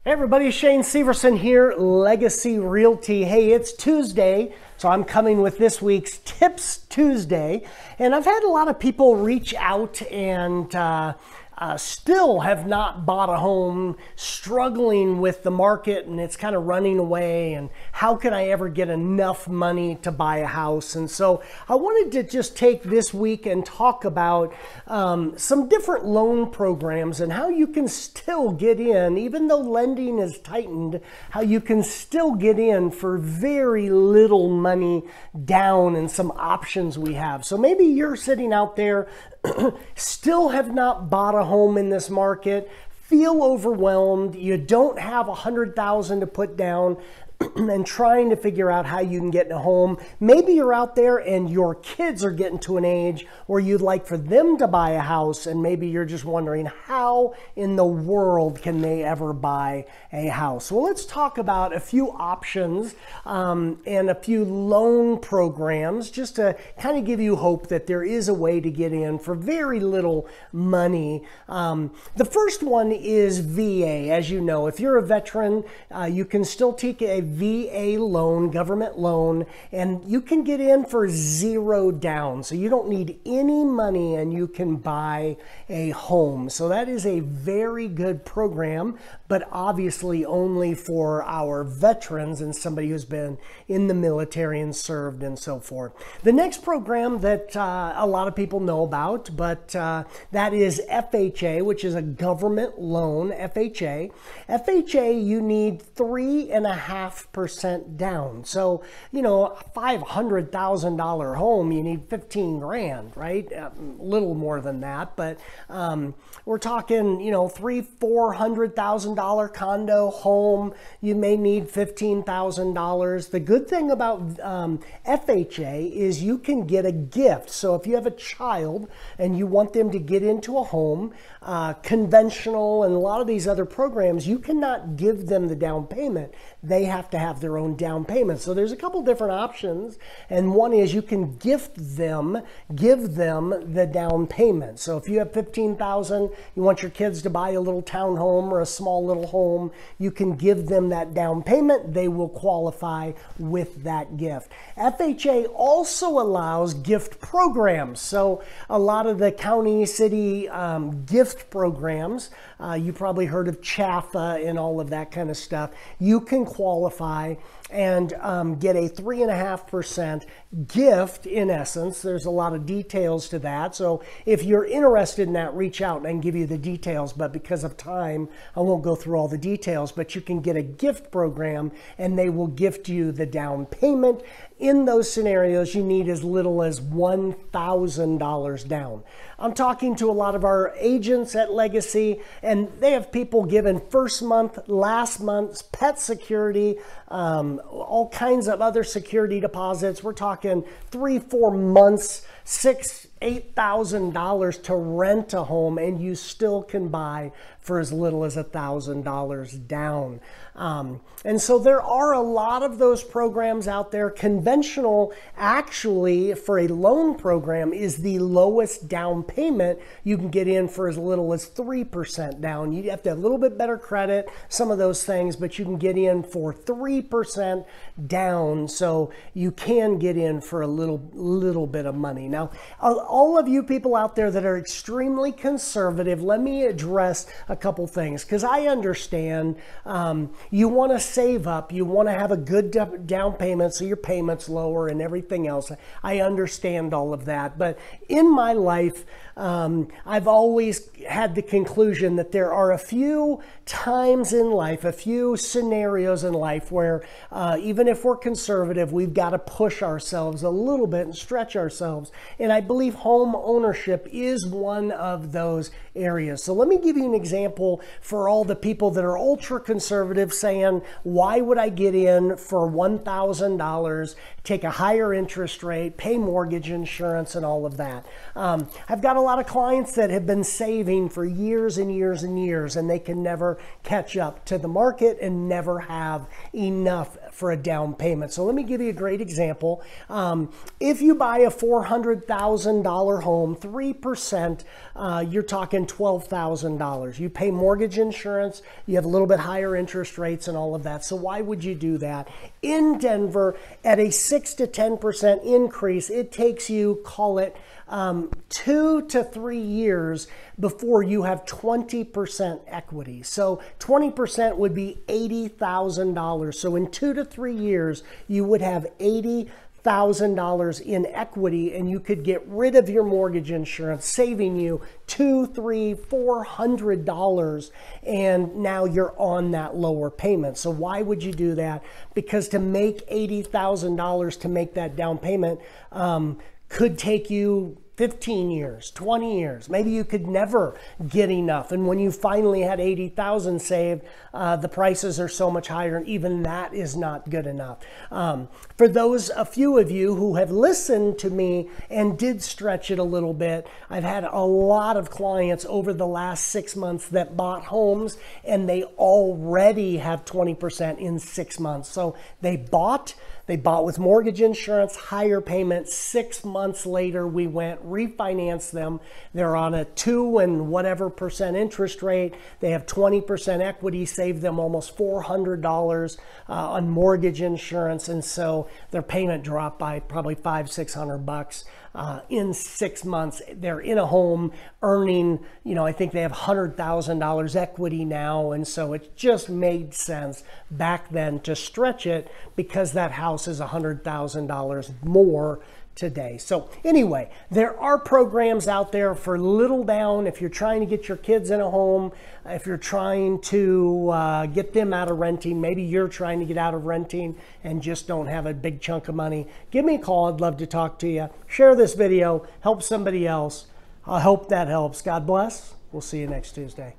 Hey everybody, Shane Severson here, Legacy Realty. Hey, it's Tuesday, so I'm coming with this week's Tips Tuesday. And I've had a lot of people reach out and still have not bought a home, struggling with the market and it's kind of running away, and how can I ever get enough money to buy a house? And so I wanted to just take this week and talk about some different loan programs and how you can still get in, even though lending is tightened, how you can still get in for very little money down, and some options we have. So maybe you're sitting out there still have not bought a home in this market, feel overwhelmed, you don't have $100,000 to put down, and trying to figure out how you can get in a home. Maybe you're out there and your kids are getting to an age where you'd like for them to buy a house, and maybe you're just wondering how in the world can they ever buy a house. Well, let's talk about a few options and a few loan programs just to kind of give you hope that there is a way to get in for very little money. The first one is VA. As you know, if you're a veteran, you can still take a VA loan, government loan, and you can get in for zero down. So you don't need any money and you can buy a home. So that is a very good program, but obviously only for our veterans and somebody who's been in the military and served and so forth. The next program that a lot of people know about, but that is FHA, which is a government loan. FHA, you need 3.5% down. So, you know, a $500,000 home, you need 15 grand, right? A little more than that, but we're talking, you know, $300,000-$400,000 condo home, you may need $15,000. The good thing about FHA is you can get a gift. So if you have a child and you want them to get into a home, conventional and a lot of these other programs, you cannot give them the down payment. They have to have their own down payment. So there's a couple different options, and one is you can give them the down payment. So if you have $15,000, you want your kids to buy a little townhome or a small little home, you can give them that down payment. They will qualify with that gift. FHA also allows gift programs. So a lot of the county, city gift programs, you probably heard of CHAFA and all of that kind of stuff. You can qualify and get a 3.5% gift in essence. There's a lot of details to that. So if you're interested in that, reach out and I can give you the details. But because of time, I won't go through all the details, but you can get a gift program and they will gift you the down payment. In those scenarios, you need as little as $1,000 down. I'm talking to a lot of our agents at Legacy, and they have people giving first month, last month's pet security, all kinds of other security deposits. We're talking 3-4 months, $8,000 to rent a home, and you still can buy for as little as $1,000 down. And so there are a lot of those programs out there. Conventional, actually, for a loan program is the lowest down payment. You can get in for as little as 3% down. You have to have a little bit better credit, some of those things, but you can get in for 3% down. So you can get in for a little bit of money. Now, all of you people out there that are extremely conservative, let me address a couple things, because I understand you want to save up, you want to have a good down payment so your payment's lower and everything else. I understand all of that, but in my life, I've always had the conclusion that there are a few times in life, a few scenarios in life where even if we're conservative, we've got to push ourselves a little bit and stretch ourselves. And I believe home ownership is one of those areas. So let me give you an example for all the people that are ultra conservative saying, why would I get in for $1,000, take a higher interest rate, pay mortgage insurance and all of that? I've got a lot lot of clients that have been saving for years and years and years, and they can never catch up to the market and never have enough for a down payment. So let me give you a great example. If you buy a $400,000 home, 3%, you're talking $12,000. You pay mortgage insurance, you have a little bit higher interest rates and all of that. So why would you do that? In Denver, at a 6 to 10% increase, it takes you, call it 2 to 3 years before you have 20% equity. So 20% would be $80,000. So in 2 to 3 years, you would have $80,000 in equity, and you could get rid of your mortgage insurance, saving you $200, $300, $400, and now you're on that lower payment. So why would you do that? Because to make $80,000 to make that down payment could take you 15 years, 20 years. Maybe you could never get enough. And when you finally had 80,000 saved, the prices are so much higher, and even that is not good enough. For those, a few of you who have listened to me and did stretch it a little bit, I've had a lot of clients over the last 6 months that bought homes, and they already have 20% in 6 months. So they bought with mortgage insurance, higher payment. 6 months later, we went, refinanced them. They're on a 2 and whatever percent interest rate. They have 20% equity, saved them almost $400 on mortgage insurance. And so their payment dropped by probably $500-600 in 6 months. They're in a home earning, I think they have $100,000 equity now. And so it just made sense back then to stretch it, because that house is $100,000 more today. So anyway, there are programs out there for little down. If you're trying to get your kids in a home, if you're trying to get them out of renting, maybe you're trying to get out of renting and just don't have a big chunk of money, give me a call. I'd love to talk to you. Share this video, help somebody else. I hope that helps. God bless. We'll see you next Tuesday.